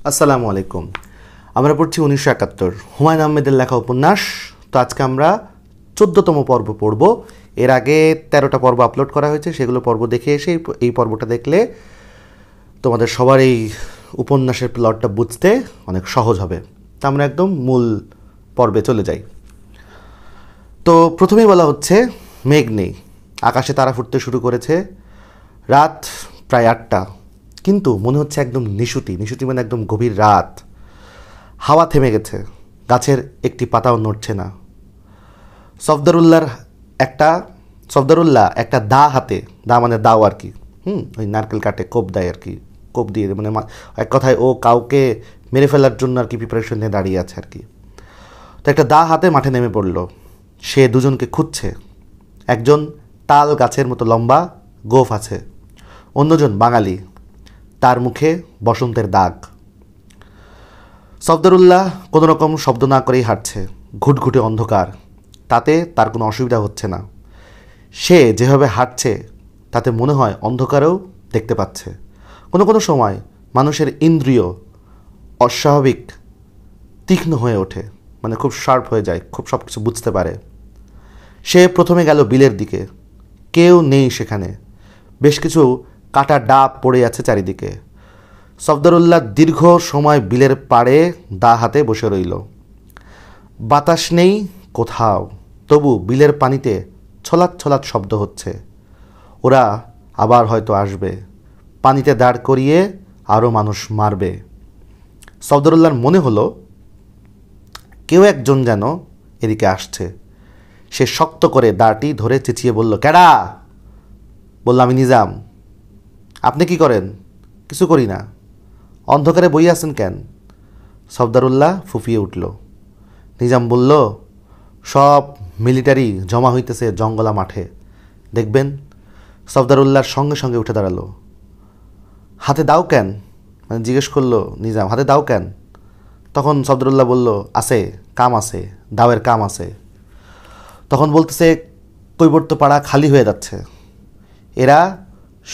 আসসালামু আলাইকুম। আমরা পড়ছি 1971 হুমায়ুন আহমেদের লেখা উপন্যাস। তো আজকে আমরা 14তম পর্ব পড়ব। এর আগে 13টা পর্ব আপলোড করা হয়েছে, সেগুলো পর্ব দেখে এসে এই পর্বটা দেখলে তোমাদের সবার এই উপন্যাসের প্লটটা বুঝতে অনেক সহজ হবে। তা আমরা একদম মূল পর্বে চলে যাই। তো প্রথমেই বলা হচ্ছে মেঘ নেই, আকাশে তারা ফুটতে শুরু করেছে। রাত প্রায় 8টা, কিন্তু মনে হচ্ছে একদম নিশুতি মানে একদম গভীর রাত। হাওয়া থেমে গেছে, গাছের একটি পাতাও নড়ছে না। সফদারুল্লাহ একটা দা হাতে, দা মানে দাও আর কি, ওই নারকেল কাটে কোপ দেয় আর কি, কোপ দিয়ে মানে এক কথায় ও কাউকে মেরে ফেলার জন্য আর কি প্রিপারেশন নিয়ে দাঁড়িয়ে আছে আর কি। তো একটা দা হাতে মাঠে নেমে পড়ল। সে দুজনকে খুঁজছে। একজন তাল গাছের মতো লম্বা, গোঁফ আছে। অন্যজন বাঙালি, তার মুখে বসন্তের দাগ। সফদারুল্লাহ কোনো রকম শব্দ না করেই হাঁটছে। ঘুটঘুটে অন্ধকার, তাতে তার কোনো অসুবিধা হচ্ছে না। সে যেভাবে হাঁটছে তাতে মনে হয় অন্ধকারেও দেখতে পাচ্ছে। কোনো কোনো সময় মানুষের ইন্দ্রিয় অস্বাভাবিক তীক্ষ্ণ হয়ে ওঠে, মানে খুব শার্প হয়ে যায়, খুব সব কিছু বুঝতে পারে। সে প্রথমে গেল বিলের দিকে। কেউ নেই সেখানে। বেশ কিছু কাটা ডাব পড়ে আছে চারিদিকে। সফদারুল্লাহ দীর্ঘ সময় বিলের পাড়ে দা হাতে বসে রইল। বাতাস নেই কোথাও, তবু বিলের পানিতে ছলাৎ ছলাৎ শব্দ হচ্ছে। ওরা আবার হয়তো আসবে, পানিতে দাঁড় করিয়ে আরও মানুষ মারবে। সফদারুল্লাহর মনে হলো কেউ একজন যেন এদিকে আসছে। সে শক্ত করে দাঁড়টি ধরে চেঁচিয়ে বলল, ক্যাডা? বলল, আমি নিজাম। আপনি কি করেন? কিছু করি না। অন্ধকারে বই আছেন কেন? সফদারুল্লাহ ফুফিয়ে উঠল। নিজাম বলল, সব মিলিটারি জমা হইতেছে জঙ্গলা মাঠে, দেখবেন। সফদারুল্লাহর সঙ্গে সঙ্গে উঠে দাঁড়ালো। হাতে দাও কেন? মানে জিজ্ঞেস করলো নিজাম, হাতে দাও কেন? তখন সফদারুল্লাহ বলল, আছে, কাম আছে, দাওয়ের কাম আছে। তখন বলতেছে, কৈবর্ত পাড়া খালি হয়ে যাচ্ছে। এরা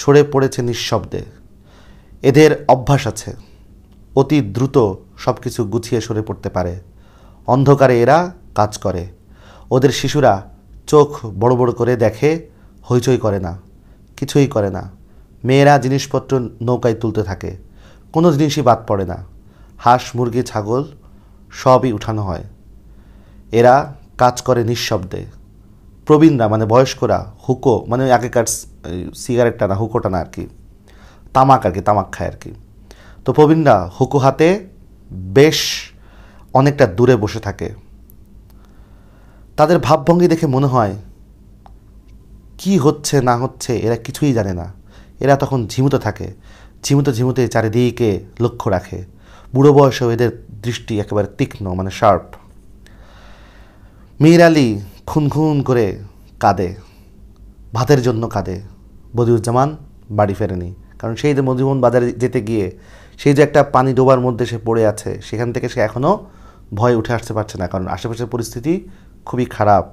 সরে পড়েছে নিঃশব্দে। এদের অভ্যাস আছে, অতি দ্রুত সব কিছু গুছিয়ে সরে পড়তে পারে। অন্ধকারে এরা কাজ করে। ওদের শিশুরা চোখ বড় বড় করে দেখে, হইচই করে না, কিছুই করে না। মেয়েরা জিনিসপত্র নৌকায় তুলতে থাকে, কোনো জিনিসই বাদ পড়ে না। হাঁস, মুরগি, ছাগল সবই উঠানো হয়। এরা কাজ করে নিঃশব্দে। প্রবীণরা মানে বয়স্করা হুকো, মানে আগেকার সিগারেটটা না, হুকোটা না আর কি, তামাক আর কি, তামাক খায় আর কি। তো প্রবীণরা হুকো হাতে বেশ অনেকটা দূরে বসে থাকে। তাদের ভাবভঙ্গি দেখে মনে হয় কি হচ্ছে না হচ্ছে এরা কিছুই জানে না। এরা তখন ঝিমুতে থাকে, ঝিমুতে চারিদিকে লক্ষ্য রাখে। বুড়ো বয়সেও এদের দৃষ্টি একেবারে তীক্ষ্ণ, মানে শার্প। মীর আলী খুন করে কাঁদে, ভাতের জন্য কাঁদে। বদিউজ্জামান বাড়ি ফেরেনি, কারণ সেই যে মধুবন বাজারে যেতে গিয়ে সেই যে একটা পানি ডোবার মধ্যে সে পড়ে আছে, সেখান থেকে সে এখনও ভয় উঠে আসতে পারছে না, কারণ আশেপাশের পরিস্থিতি খুবই খারাপ।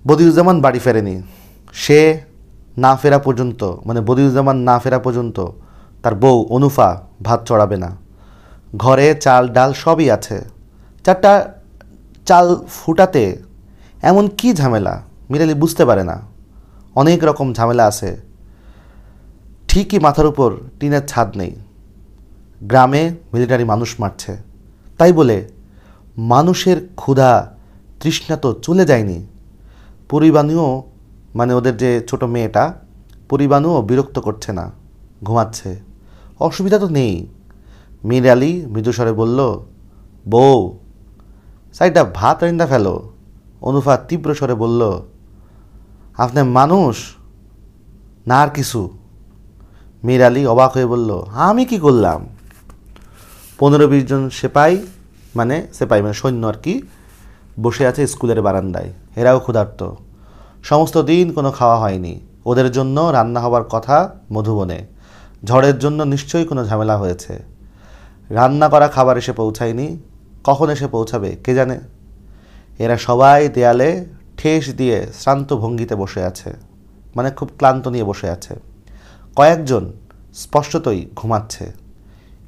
বদিউজ্জামান বাড়ি ফেরেনি। সে না ফেরা পর্যন্ত, মানে বদিউজ্জামান না ফেরা পর্যন্ত তার বউ অনুফা ভাত চড়াবে না। ঘরে চাল ডাল সবই আছে। 4টা চাল ফুটাতে এমন কি ঝামেলা মীর আলী বুঝতে পারে না। অনেক রকম ঝামেলা আছে। ঠিকই মাথার উপর টিনের ছাদ নেই। গ্রামে মিলিটারি মানুষ মারছে, তাই বলে মানুষের ক্ষুধা তৃষ্ণা তো চলে যায়নি। পরিবাণীও, মানে ওদের যে ছোট মেয়েটা, পরিবাণীও বিরক্ত করছে না, ঘুমাচ্ছে। অসুবিধা তো নেই। মীর আলী মৃদুস্বরে বলল, বউ সাইডটা ভাত রাইন্দা ফেলো। অনুফা তীব্র স্বরে বলল, আপনি মানুষ না আর কিছু? মীর আলী অবাক হয়ে বলল, আমি কি করলাম? 15-20 জন সেপাই মানে সৈন্য আর কি বসে আছে স্কুলের বারান্দায়। এরাও ক্ষুধার্ত। সমস্ত দিন কোনো খাওয়া হয়নি। ওদের জন্য রান্না হবার কথা মধুবনে। ঝড়ের জন্য নিশ্চয়ই কোনো ঝামেলা হয়েছে। রান্না করা খাবার এসে পৌঁছায়নি। কখন এসে পৌঁছাবে কে জানে। এরা সবাই দেয়ালে ঠেস দিয়ে শ্রান্ত ভঙ্গিতে বসে আছে, মানে খুব ক্লান্ত নিয়ে বসে আছে। কয়েকজন স্পষ্টতই ঘুমাচ্ছে।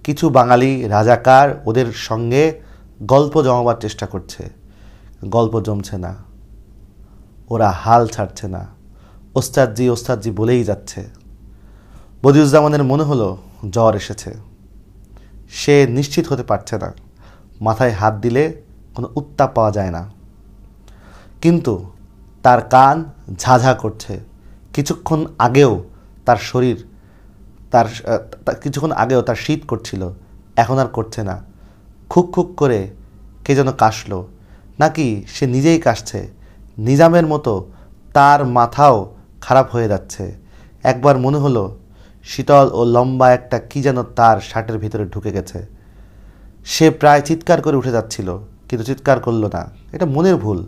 কিছু বাঙালি রাজাকার ওদের সঙ্গে গল্প জমাবার চেষ্টা করছে। গল্প জমছে না, ওরা হাল ছাড়ছে না, ওস্তাদজি ওস্তাদজি বলেই যাচ্ছে। বদিউজ্জামানের মনে হলো জ্বর এসেছে। সে নিশ্চিত হতে পারছে না, মাথায় হাত দিলে কোনো উত্তাপ পাওয়া যায় না, কিন্তু তার কান ঝাঝা করছে। কিছুক্ষণ আগেও তার শরীর কিছুক্ষণ আগেও তার শীত করছিল, এখন আর করছে না। খুক খুক করে কে যেন কাশলো, নাকি সে নিজেই কাশছে। নিজামের মতো তার মাথাও খারাপ হয়ে যাচ্ছে। একবার মনে হলো শীতল ও লম্বা একটা কি যেন তার শার্টের ভিতরে ঢুকে গেছে। সে প্রায় চিৎকার করে উঠে যাচ্ছিল, কিন্তু চিৎকার করল না। এটা মনের ভুল,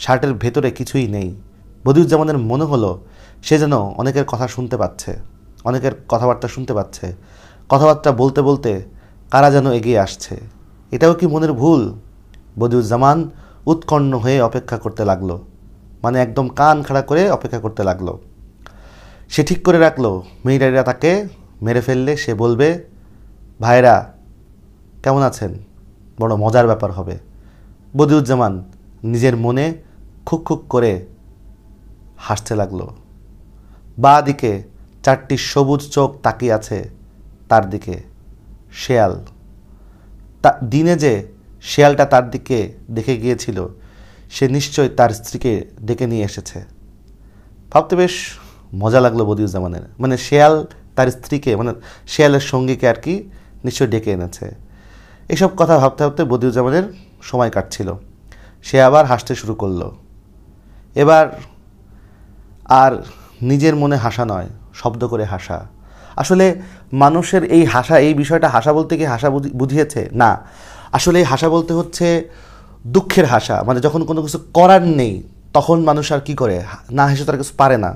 শার্টের ভেতরে কিছুই নেই। বদিউজ্জামানের মনে হলো সে যেন অনেকের কথা শুনতে পাচ্ছে, অনেকের কথাবার্তা শুনতে পাচ্ছে। কথাবার্তা বলতে বলতে কারা যেন এগিয়ে আসছে। এটাও কি মনের ভুল? বদিউজ্জামান উৎকণ্ঠ হয়ে অপেক্ষা করতে লাগলো, মানে একদম কান খাড়া করে অপেক্ষা করতে লাগলো। সে ঠিক করে রাখলো মেয়েরা তাকে মেরে ফেললে সে বলবে, ভাইরা কেমন আছেন, বড় মজার ব্যাপার হবে। বদিউজ্জামান নিজের মনে খুক খুক করে হাসতে লাগলো। বাঁ দিকে 4টি সবুজ চোখ তাকিয়ে আছে তার দিকে। শেয়াল। দিনে যে শেয়ালটা তার দিকে দেখে গিয়েছিল, সে নিশ্চয় তার স্ত্রীকে ডেকে নিয়ে এসেছে। ভাবতে বেশ মজা লাগলো বদিউজ্জামানের। মানে শেয়াল তার স্ত্রীকে, মানে শেয়ালের সঙ্গীকে আর কি নিশ্চয় ডেকে এনেছে। এসব কথা ভাবতে ভাবতে বদিউজ্জামানের সময় কাটছিল। সে আবার হাসতে শুরু করলো। এবার আর নিজের মনে হাসা নয়, শব্দ করে হাসা। আসলে মানুষের এই হাসা, এই বিষয়টা হাসা বলতে কি হাসা বুঝিয়েছে না, আসলে এই হাসা বলতে হচ্ছে দুঃখের হাসা। মানে যখন কোনো কিছু করার নেই তখন মানুষ আর কি করে, না হেসে তার কিছু পারে না,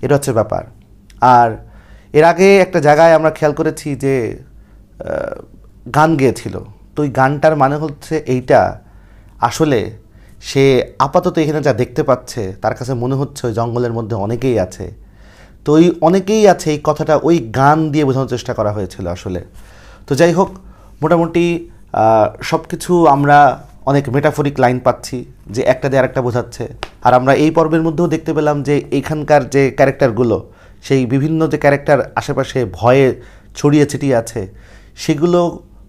এটা হচ্ছে ব্যাপার। আর এর আগে একটা জায়গায় আমরা খেয়াল করেছি যে গান গেয়েছিল, তো ওই গানটার মানে হচ্ছে এইটা, আসলে সে আপাতত এখানে যা দেখতে পাচ্ছে তার কাছে মনে হচ্ছে ওই জঙ্গলের মধ্যে অনেকেই আছে। তো ওই অনেকেই আছে এই কথাটা ওই গান দিয়ে বোঝানোর চেষ্টা করা হয়েছিল আসলে। তো যাই হোক, মোটামুটি সব কিছু আমরা অনেক মেটাফরিক লাইন পাচ্ছি যে একটা দিয়ে আরেকটা বোঝাচ্ছে। আর আমরা এই পর্বের মধ্যেও দেখতে পেলাম যে এইখানকার যে ক্যারেক্টারগুলো, সেই বিভিন্ন যে ক্যারেক্টার আশেপাশে ভয়ে ছড়িয়ে ছিটিয়ে আছে, সেগুলো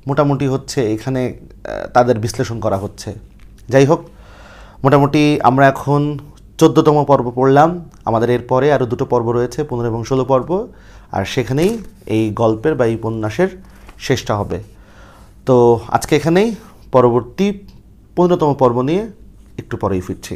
মোটামুটি হচ্ছে এখানে তাদের বিশ্লেষণ করা হচ্ছে। যাই হোক, মোটামুটি আমরা এখন 14তম পর্ব পড়লাম। আমাদের এরপরে আরও 2টো পর্ব রয়েছে, 15 এবং 16 পর্ব, আর সেখানেই এই গল্পের বা এই উপন্যাসের শেষটা হবে। তো আজকে এখানেই, পরবর্তী 15তম পর্ব নিয়ে একটু পরেই ফিরছি।